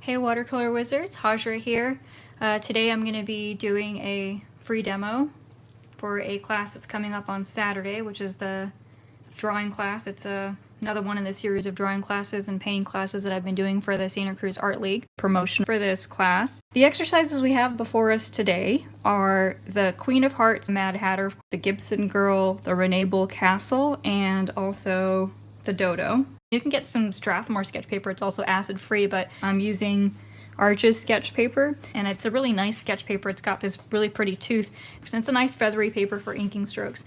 Hey watercolor wizards, Hajra here. Today I'm going to be doing a free demo for a class that's coming up on Saturday, which is the drawing class. It's another one in the series of drawing classes and painting classes that I've been doing for the Santa Cruz Art League promotion for this class. The exercises we have before us today are the Queen of Hearts, Mad Hatter, the Gibson Girl, the Renee Bull Castle, and also the Dodo. You can get some Strathmore sketch paper. It's also acid free, but I'm using Arches sketch paper, and it's a really nice sketch paper. It's got this really pretty tooth, and it's a nice feathery paper for inking strokes.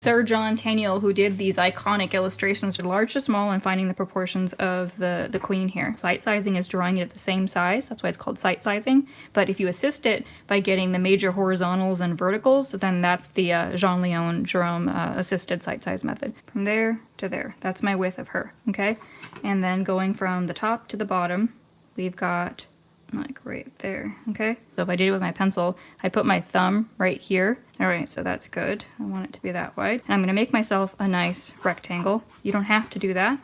Sir John Tenniel, who did these iconic illustrations for large to small and finding the proportions of the queen here. Sight sizing is drawing it at the same size. That's why it's called sight sizing. But if you assist it by getting the major horizontals and verticals, then that's the Jean-Léon Jerome assisted sight size method. From there to there. That's my width of her, okay? And then going from the top to the bottom, we've got like right there, okay? So if I did it with my pencil, I'd put my thumb right here. All right, so that's good. I want it to be that wide. And I'm gonna make myself a nice rectangle. You don't have to do that.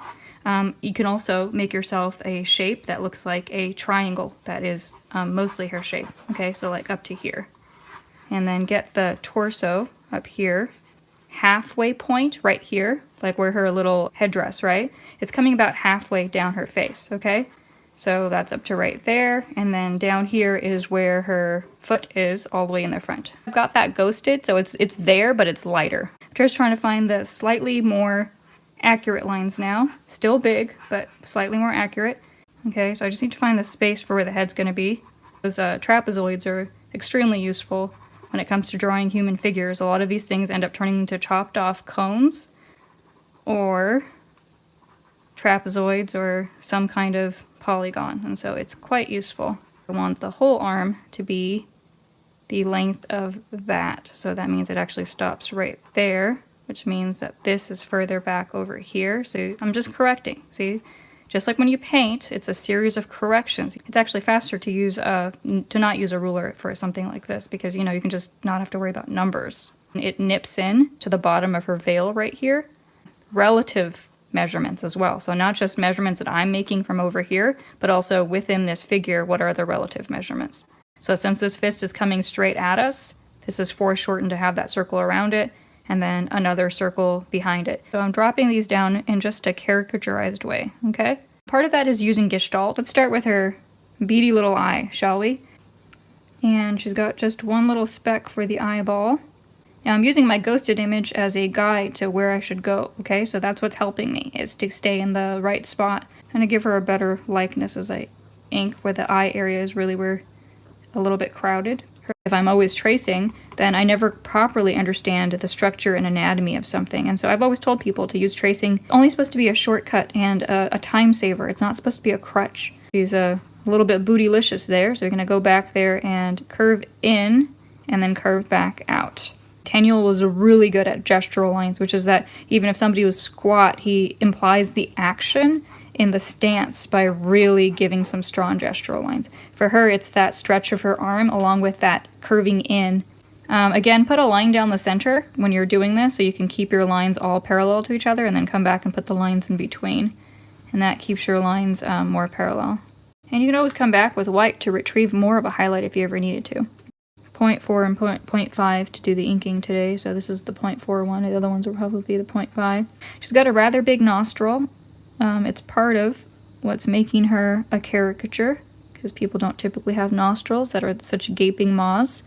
You can also make yourself a shape that looks like a triangle that is mostly her shape, okay? So like up to here. And then get the torso up here, halfway point right here, like where her little headdress, right? It's coming about halfway down her face, okay? So that's up to right there, and then down here is where her foot is, all the way in the front. I've got that ghosted, so it's there, but it's lighter. I'm just trying to find the slightly more accurate lines now. Still big, but slightly more accurate. Okay, so I just need to find the space for where the head's gonna be. Those trapezoids are extremely useful when it comes to drawing human figures. A lot of these things end up turning into chopped off cones, or trapezoids, or some kind of polygon, and so it's quite useful. I want the whole arm to be the length of that, so that means it actually stops right there, which means that this is further back over here. So I'm just correcting, see? Just like when you paint, it's a series of corrections. It's actually faster to use to not use a ruler for something like this, because you know you can just not have to worry about numbers. It nips in to the bottom of her veil right here. Relative measurements as well. So not just measurements that I'm making from over here, but also within this figure, what are the relative measurements? So since this fist is coming straight at us, this is foreshortened to have that circle around it, and then another circle behind it. So I'm dropping these down in just a caricaturized way, okay? Part of that is using Gestalt. Let's start with her beady little eye, shall we? And she's got just one little speck for the eyeball. Now I'm using my ghosted image as a guide to where I should go, okay? So that's what's helping me, is to stay in the right spot and to give her a better likeness as I ink, where the eye area is really where a little bit crowded. If I'm always tracing, then I never properly understand the structure and anatomy of something. And so I've always told people to use tracing. It's only supposed to be a shortcut and a time saver. It's not supposed to be a crutch. She's a little bit bootylicious there, so we're gonna go back there and curve in and then curve back out. Tenniel was really good at gestural lines, which is that even if somebody was squat, he implies the action in the stance by really giving some strong gestural lines. For her, it's that stretch of her arm along with that curving in. Again, put a line down the center when you're doing this so you can keep your lines all parallel to each other, and then come back and put the lines in between. And that keeps your lines more parallel. And you can always come back with white to retrieve more of a highlight if you ever needed to. 0.4 and 0.5 to do the inking today, so this is the 0.4 one. The other ones will probably be the 0.5. She's got a rather big nostril. It's part of what's making her a caricature, because people don't typically have nostrils that are such gaping maws.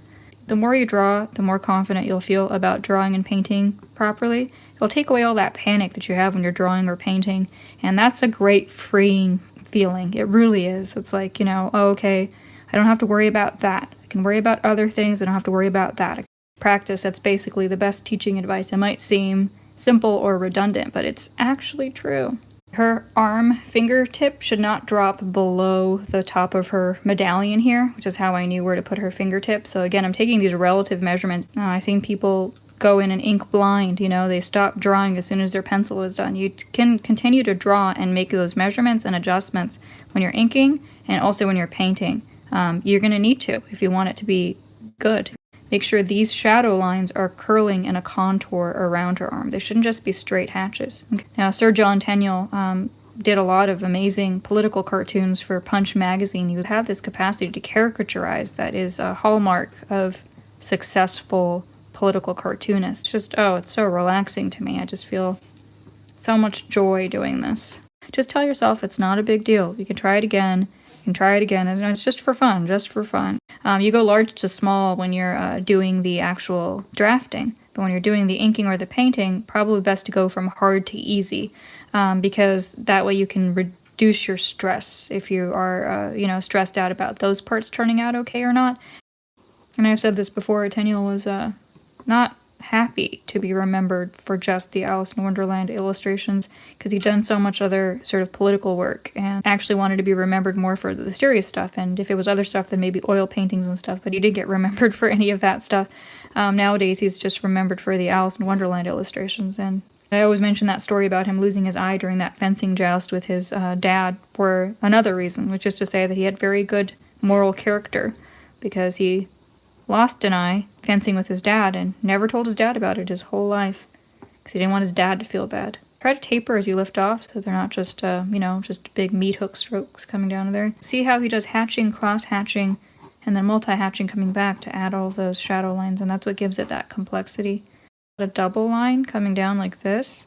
The more you draw, the more confident you'll feel about drawing and painting properly. It'll take away all that panic that you have when you're drawing or painting, and that's a great freeing feeling. It really is. It's like, you know, oh, okay, I don't have to worry about that. I can worry about other things. I don't have to worry about that. Practice, that's basically the best teaching advice. It might seem simple or redundant, but it's actually true. Her arm fingertip should not drop below the top of her medallion here, which is how I knew where to put her fingertip. So again, I'm taking these relative measurements. I've seen people go in and ink blind, you know, they stop drawing as soon as their pencil is done. You can continue to draw and make those measurements and adjustments when you're inking and also when you're painting. You're going to need to if you want it to be good. Make sure these shadow lines are curling in a contour around her arm. They shouldn't just be straight hatches. Okay. Now, Sir John Tenniel did a lot of amazing political cartoons for Punch magazine. He had this capacity to caricaturize that is a hallmark of successful political cartoonists. Just, oh, it's so relaxing to me. I just feel so much joy doing this. Just tell yourself it's not a big deal. You can try it again. You can try it again. And it's just for fun, just for fun. You go large to small when you're doing the actual drafting. But when you're doing the inking or the painting, probably best to go from hard to easy, because that way you can reduce your stress if you are, stressed out about those parts turning out okay or not. And I've said this before, Tenniel was not happy to be remembered for just the Alice in Wonderland illustrations, because he'd done so much other sort of political work and actually wanted to be remembered more for the serious stuff. And if it was other stuff, then maybe oil paintings and stuff, but he didn't get remembered for any of that stuff. Nowadays, he's just remembered for the Alice in Wonderland illustrations. And I always mention that story about him losing his eye during that fencing joust with his dad for another reason, which is to say that he had very good moral character, because he lost an eye fencing with his dad and never told his dad about it his whole life because he didn't want his dad to feel bad. Try to taper as you lift off so they're not just, just big meat hook strokes coming down there. See how he does hatching, cross-hatching, and then multi-hatching coming back to add all of those shadow lines, and that's what gives it that complexity. A double line coming down like this,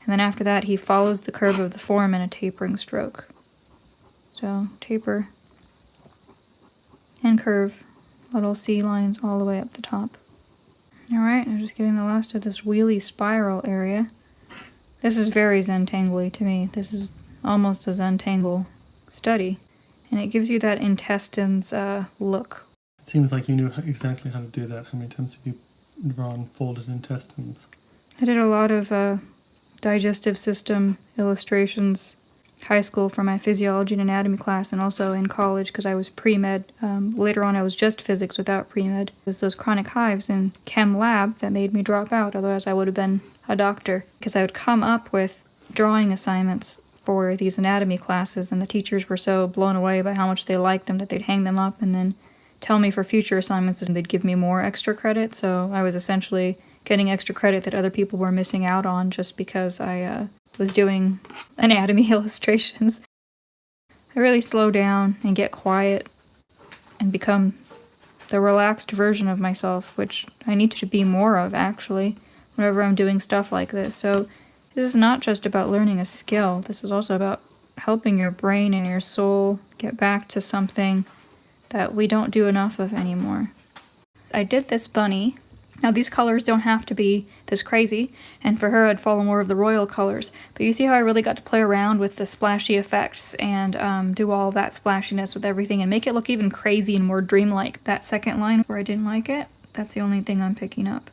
and then after that he follows the curve of the form in a tapering stroke. So taper and curve. Little C lines all the way up the top. Alright, I'm just getting the last of this wheelie spiral area. This is very Zentangly to me. This is almost a Zentangle study. And it gives you that intestines look. It seems like you knew exactly how to do that. How many times have you drawn folded intestines? I did a lot of digestive system illustrations high school for my physiology and anatomy class, and also in college because I was pre-med. Later on I was just physics without pre-med. It was those chronic hives in chem lab that made me drop out, otherwise I would have been a doctor, because I would come up with drawing assignments for these anatomy classes, and the teachers were so blown away by how much they liked them that they'd hang them up and then tell me for future assignments and they'd give me more extra credit. So I was essentially getting extra credit that other people were missing out on just because I was doing anatomy illustrations. I really slow down and get quiet and become the relaxed version of myself, which I need to be more of, actually, whenever I'm doing stuff like this. So this is not just about learning a skill. This is also about helping your brain and your soul get back to something that we don't do enough of anymore. I did this bunny. Now, these colors don't have to be this crazy, and for her I'd follow more of the royal colors. But you see how I really got to play around with the splashy effects and do all that splashiness with everything and make it look even crazy and more dreamlike. That second line where I didn't like it, that's the only thing I'm picking up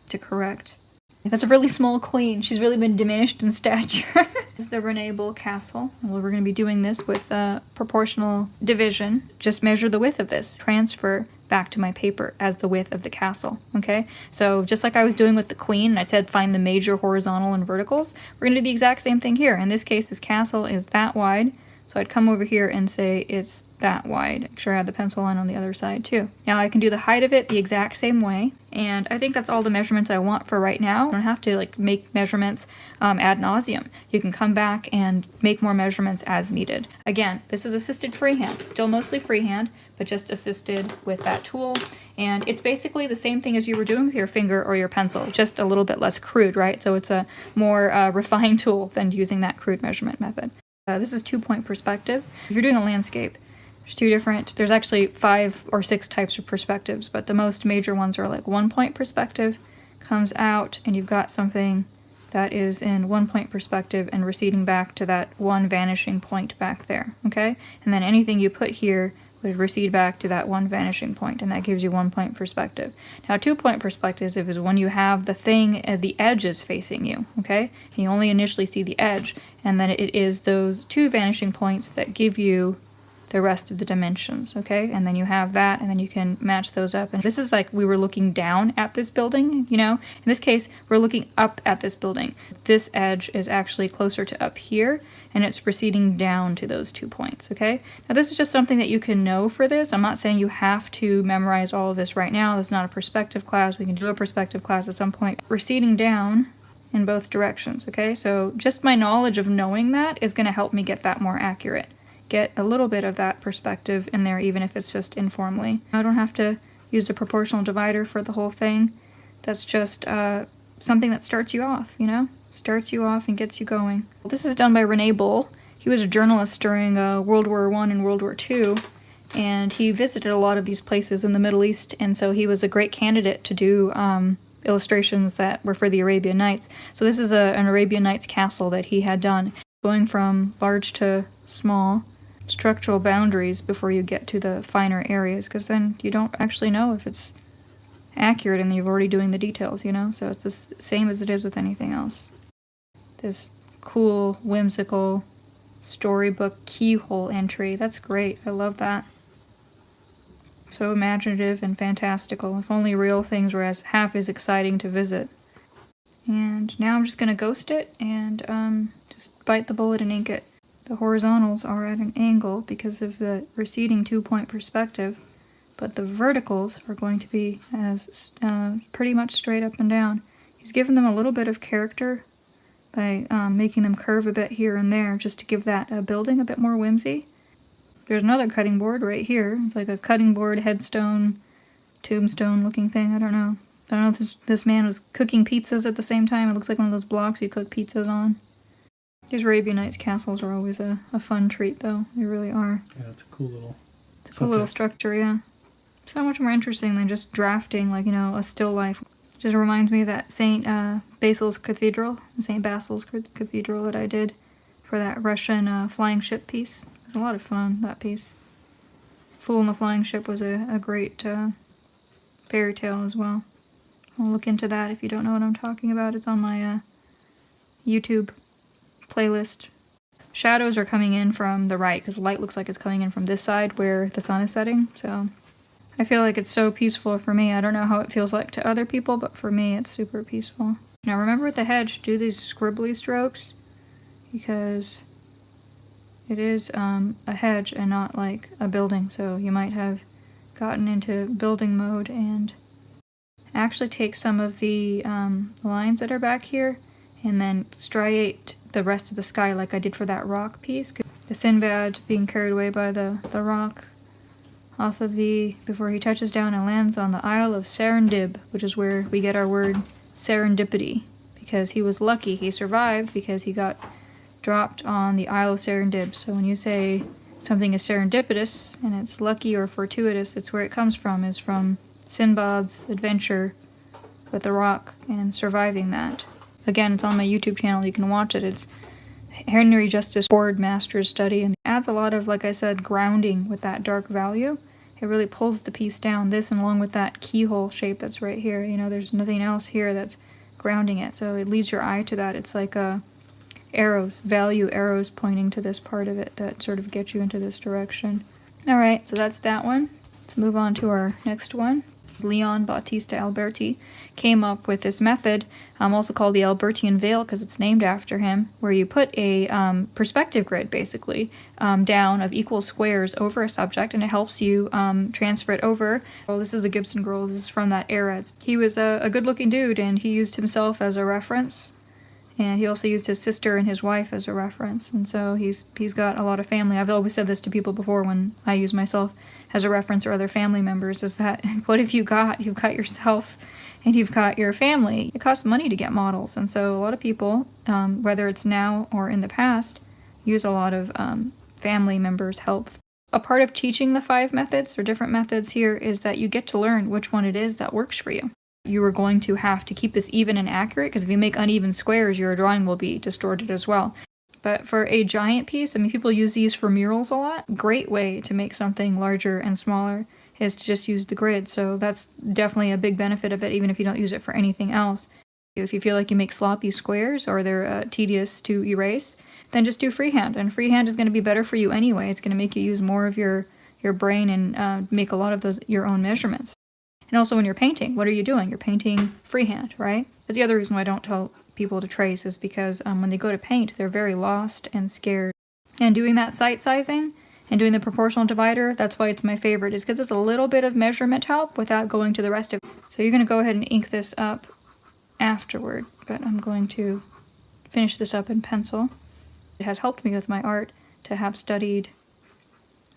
to correct. That's a really small queen. She's really been diminished in stature. This is the Renee Bull Castle. And we're going to be doing this with proportional division. Just measure the width of this. Transfer back to my paper as the width of the castle, okay? So just like I was doing with the queen, and I said find the major horizontal and verticals, we're going to do the exact same thing here. In this case, this castle is that wide, so I'd come over here and say it's that wide. Make sure I have the pencil line on the other side too. Now I can do the height of it the exact same way, and I think that's all the measurements I want for right now. I don't have to make measurements ad nauseum. You can come back and make more measurements as needed. Again, this is assisted freehand, still mostly freehand, but just assisted with that tool. And it's basically the same thing as you were doing with your finger or your pencil, just a little bit less crude, right? So it's a more refined tool than using that crude measurement method. This is 2-point perspective. If you're doing a landscape, there's actually 5 or 6 types of perspectives, but the most major ones are like 1-point perspective, comes out, and you've got something that is in 1-point perspective and receding back to that one vanishing point back there, okay? And then anything you put here would recede back to that one vanishing point, and that gives you 1-point perspective. Now, 2-point perspective is when you have the thing, the edge is facing you, okay? And you only initially see the edge, and then it is those 2 vanishing points that give you the rest of the dimensions, okay? And then you have that, and then you can match those up. And this is like we were looking down at this building, you know? In this case, we're looking up at this building. This edge is actually closer to up here, and it's receding down to those 2 points, okay? Now, this is just something that you can know for this. I'm not saying you have to memorize all of this right now. This is not a perspective class. We can do a perspective class at some point. Receding down in both directions, okay? So just my knowledge of knowing that is going to help me get that more accurate. Get a little bit of that perspective in there, even if it's just informally. I don't have to use the proportional divider for the whole thing. That's just something that starts you off, you know? Starts you off and gets you going. This is done by Rene Bull. He was a journalist during World War I and World War II, and he visited a lot of these places in the Middle East, and so he was a great candidate to do illustrations that were for the Arabian Nights. So this is an Arabian Nights castle that he had done, going from large to small structural boundaries before you get to the finer areas, because then you don't actually know if it's accurate and you're already doing the details, you know? So it's the same as it is with anything else. This cool, whimsical storybook keyhole entry. That's great. I love that. So imaginative and fantastical. If only real things were as half as exciting to visit. And now I'm just going to ghost it and just bite the bullet and ink it. The horizontals are at an angle because of the receding 2-point perspective, but the verticals are going to be as pretty much straight up and down. He's given them a little bit of character by making them curve a bit here and there just to give that building a bit more whimsy. There's another cutting board right here. It's like a cutting board, headstone, tombstone looking thing. I don't know. I don't know if this man was cooking pizzas at the same time. It looks like one of those blocks you cook pizzas on. These Arabian Nights castles are always a fun treat, though. They really are. Yeah, it's a cool little little structure, yeah. So much more interesting than just drafting, like, you know, a still life. It just reminds me of that St. Basil's Cathedral, St. Basil's Cathedral that I did for that Russian flying ship piece. It was a lot of fun, that piece. Fool in the Flying Ship was a great fairy tale as well. I'll look into that if you don't know what I'm talking about. It's on my YouTube playlist. Shadows are coming in from the right because light looks like it's coming in from this side where the sun is setting. So I feel like it's so peaceful for me. I don't know how it feels like to other people, but for me it's super peaceful. Now remember with the hedge, do these scribbly strokes because it is a hedge and not like a building. So you might have gotten into building mode and actually take some of the lines that are back here and then striate the rest of the sky like I did for that rock piece. The Sinbad being carried away by the rock off of before he touches down and lands on the Isle of Serendib, which is where we get our word serendipity, because he was lucky. He survived because he got dropped on the Isle of Serendib. So when you say something is serendipitous and it's lucky or fortuitous, it's where it comes from, is from Sinbad's adventure with the rock and surviving that. Again, it's on my YouTube channel. You can watch it. It's Henry Justice Ford Master's Study, and it adds a lot of, like I said, grounding with that dark value. It really pulls the piece down. This, and along with that keyhole shape that's right here, you know, there's nothing else here that's grounding it. So it leads your eye to that. It's like arrows, value arrows pointing to this part of it that sort of get you into this direction. All right, so that's that one. Let's move on to our next one. Leon Battista Alberti came up with this method, also called the Albertian veil because it's named after him, where you put a perspective grid basically down of equal squares over a subject, and it helps you transfer it over. Well, this is a Gibson girl. This is from that era. He was a good-looking dude, and he used himself as a reference. And he also used his sister and his wife as a reference. And so he's got a lot of family. I've always said this to people before when I use myself as a reference or other family members, is that what have you got? You've got yourself and you've got your family. It costs money to get models. And so a lot of people, whether it's now or in the past, use a lot of family members' help. A part of teaching the 5 methods or different methods here is that you get to learn which one it is that works for you. You are going to have to keep this even and accurate, because if you make uneven squares, your drawing will be distorted as well. But for a giant piece, I mean, people use these for murals a lot. Great way to make something larger and smaller is to just use the grid. So that's definitely a big benefit of it, even if you don't use it for anything else. If you feel like you make sloppy squares or they're tedious to erase, then just do freehand. And freehand is going to be better for you anyway. It's going to make you use more of your brain and make a lot of those your own measurements. And also when you're painting, what are you doing? You're painting freehand, right? That's the other reason why I don't tell people to trace, is because when they go to paint, they're very lost and scared. And doing that sight sizing and doing the proportional divider, that's why it's my favorite, is because it's a little bit of measurement help without going to the rest of it. So you're going to go ahead and ink this up afterward, but I'm going to finish this up in pencil. It has helped me with my art to have studied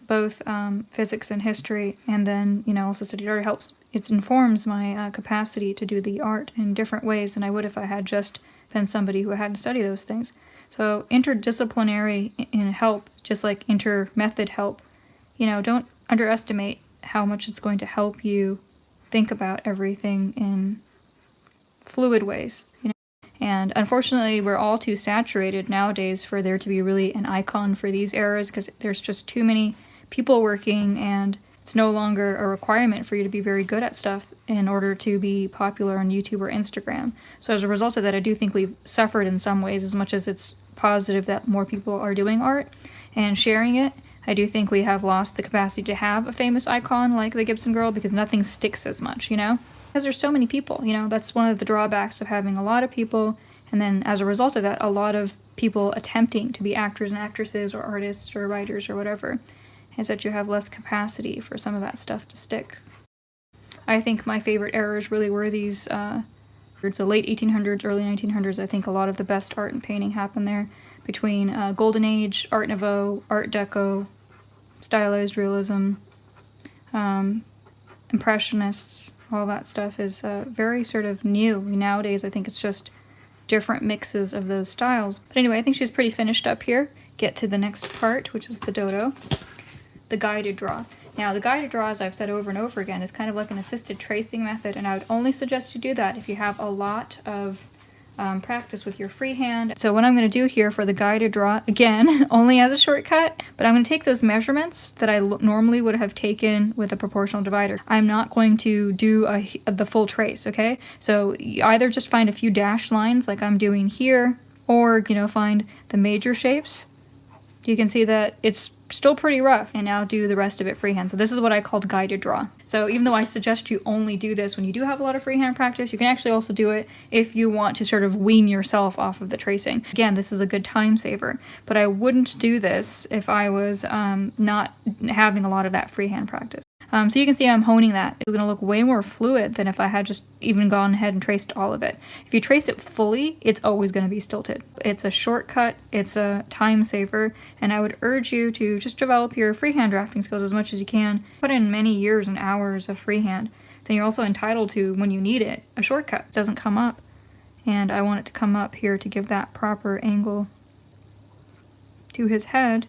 both physics and history, and then, you know, also studied art. It informs my capacity to do the art in different ways than I would if I had just been somebody who hadn't studied those things. So interdisciplinary in help, just like inter-method help, you know, don't underestimate how much it's going to help you think about everything in fluid ways, you know. And unfortunately, we're all too saturated nowadays for there to be really an icon for these eras, because there's just too many people working, and it's no longer a requirement for you to be very good at stuff in order to be popular on YouTube or Instagram. So as a result of that, I do think we've suffered in some ways. As much as it's positive that more people are doing art and sharing it, I do think we have lost the capacity to have a famous icon like the Gibson Girl, because nothing sticks as much, you know? Because there's so many people, you know? That's one of the drawbacks of having a lot of people, and then as a result of that, a lot of people attempting to be actors and actresses or artists or writers or whatever, is that you have less capacity for some of that stuff to stick. I think my favorite eras really were these, it's the late 1800s, early 1900s. I think a lot of the best art and painting happened there, between Golden Age, Art Nouveau, Art Deco, stylized realism, Impressionists. All that stuff is very sort of new. Nowadays, I think it's just different mixes of those styles. But anyway, I think she's pretty finished up here. Get to the next part, which is the dodo. The guided draw. Now, the guided draw, as I've said over and over again, is kind of like an assisted tracing method, and I would only suggest you do that if you have a lot of practice with your freehand. So what I'm going to do here for the guided draw, again, only as a shortcut, but I'm going to take those measurements that I normally would have taken with a proportional divider. I'm not going to do the full trace, okay? So you either just find a few dashed lines like I'm doing here, or, you know, find the major shapes. You can see that it's still pretty rough, and now do the rest of it freehand. So this is what I called guided draw. So even though I suggest you only do this when you do have a lot of freehand practice, you can actually also do it if you want to sort of wean yourself off of the tracing. Again, this is a good time saver, but I wouldn't do this if I was not having a lot of that freehand practice. So you can see I'm honing that. It's going to look way more fluid than if I had just even gone ahead and traced all of it. If you trace it fully, it's always going to be stilted. It's a shortcut, it's a time saver, and I would urge you to just develop your freehand drafting skills as much as you can. Put in many years and hours of freehand. Then you're also entitled to, when you need it, a shortcut. It doesn't come up. And I want it to come up here to give that proper angle to his head.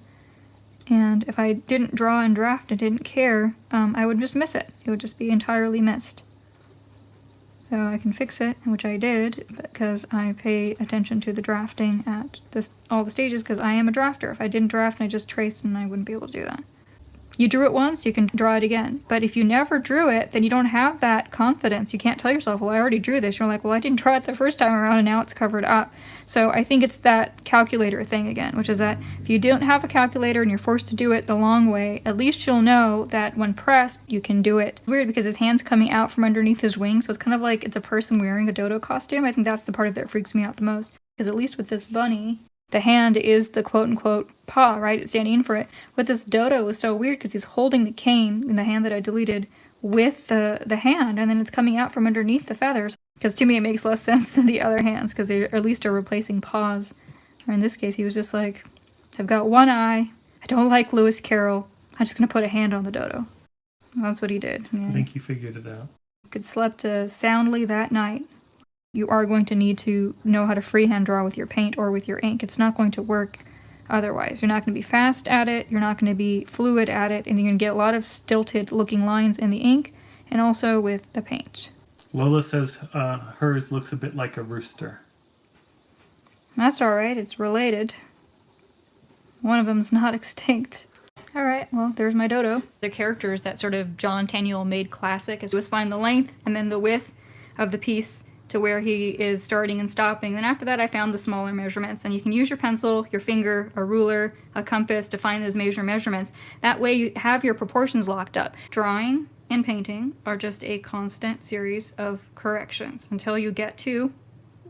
And if I didn't draw and draft and didn't care, I would just miss it. It would just be entirely missed. So I can fix it, which I did, because I pay attention to the drafting at all the stages, because I am a drafter. If I didn't draft and I just traced, then I wouldn't be able to do that. You drew it once, you can draw it again. But if you never drew it, then you don't have that confidence. You can't tell yourself, well, I already drew this. You're like, well, I didn't draw it the first time around and now it's covered up. So I think it's that calculator thing again, which is that if you don't have a calculator and you're forced to do it the long way, at least you'll know that when pressed, you can do it. Weird, because his hand's coming out from underneath his wing, so it's kind of like it's a person wearing a dodo costume. I think that's the part of that freaks me out the most. Because at least with this bunny, the hand is the quote-unquote paw, right? It's standing in for it. With this dodo, is so weird because he's holding the cane in the hand that I deleted with the hand, and then it's coming out from underneath the feathers. Because to me, it makes less sense than the other hands, because they at least are replacing paws. Or in this case, he was just like, I've got one eye. I don't like Lewis Carroll. I'm just going to put a hand on the dodo. Well, that's what he did. Yeah. I think he figured it out. Could slept soundly that night. You are going to need to know how to freehand draw with your paint or with your ink. It's not going to work otherwise. You're not going to be fast at it, you're not going to be fluid at it, and you're going to get a lot of stilted looking lines in the ink and also with the paint. Lola says hers looks a bit like a rooster. That's alright, it's related. One of them's not extinct. Alright, well, there's my dodo. The characters that sort of John Tenniel made classic is find the length and then the width of the piece to where he is starting and stopping. Then after that, I found the smaller measurements, and you can use your pencil, your finger, a ruler, a compass to find those major measurements. That way you have your proportions locked up. Drawing and painting are just a constant series of corrections until you get to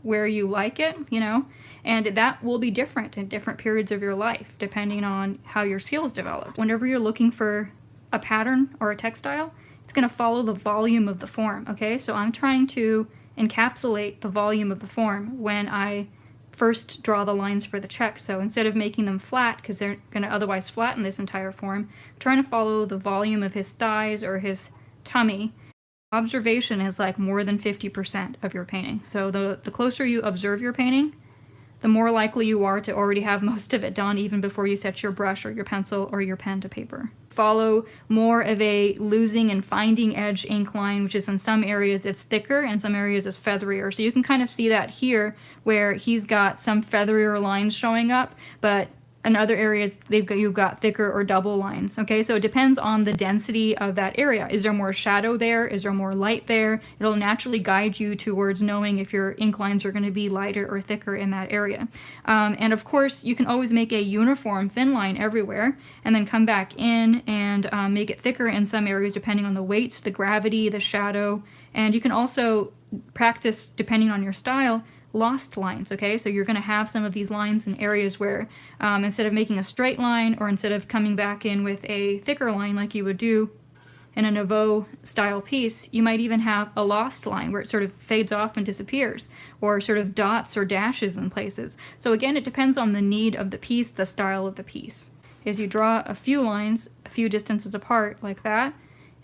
where you like it, you know, and that will be different in different periods of your life, depending on how your skills develop. Whenever you're looking for a pattern or a textile, it's going to follow the volume of the form, okay? So I'm trying to encapsulate the volume of the form when I first draw the lines for the check. So instead of making them flat, because they're going to otherwise flatten this entire form, I'm trying to follow the volume of his thighs or his tummy. Observation is like more than 50% of your painting. So the closer you observe your painting, the more likely you are to already have most of it done even before you set your brush or your pencil or your pen to paper. Follow more of a losing and finding edge ink line, which is in some areas it's thicker and some areas it's featherier. So you can kind of see that here where he's got some featherier lines showing up, but in other areas you've got thicker or double lines. Okay, so it depends on the density of that area. Is there more shadow there? Is there more light there? It'll naturally guide you towards knowing if your ink lines are going to be lighter or thicker in that area. And of course, you can always make a uniform thin line everywhere and then come back in and make it thicker in some areas depending on the weight, the gravity, the shadow. And you can also practice, depending on your style, lost lines, okay? So you're going to have some of these lines in areas where instead of making a straight line or instead of coming back in with a thicker line like you would do in a Nouveau style piece, you might even have a lost line where it sort of fades off and disappears, or sort of dots or dashes in places. So again, it depends on the need of the piece, the style of the piece. Is you draw a few lines a few distances apart like that,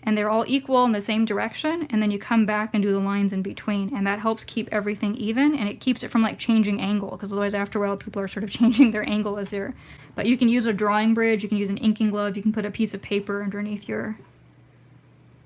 and they're all equal in the same direction, and then you come back and do the lines in between, and that helps keep everything even, and it keeps it from like changing angle, because otherwise after a while people are sort of changing their angle as they're... But you can use a drawing bridge, you can use an inking glove, you can put a piece of paper underneath your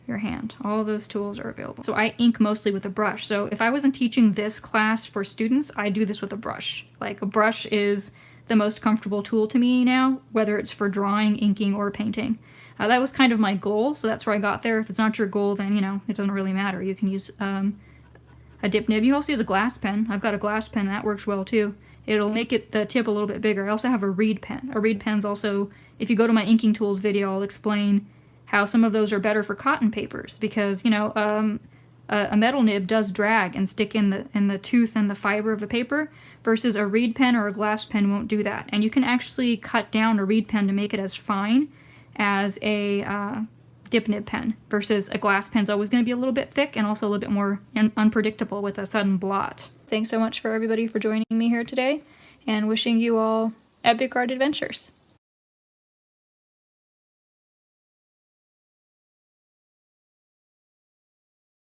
hand. All of those tools are available. So I ink mostly with a brush. So if I wasn't teaching this class for students, I do this with a brush. Like a brush is the most comfortable tool to me now, whether it's for drawing, inking, or painting. That was kind of my goal, so that's where I got there. If it's not your goal, then, you know, it doesn't really matter. You can use a dip nib. You can also use a glass pen. I've got a glass pen, that works well too. It'll make the tip a little bit bigger. I also have a reed pen. A reed pen's also, if you go to my inking tools video, I'll explain how some of those are better for cotton papers, because, you know, a metal nib does drag and stick in the tooth and the fiber of the paper, versus a reed pen or a glass pen won't do that. And you can actually cut down a reed pen to make it as fine as a dip nib pen, versus a glass pen's always going to be a little bit thick and also a little bit more unpredictable with a sudden blot. Thanks so much for everybody for joining me here today, and wishing you all epic art adventures.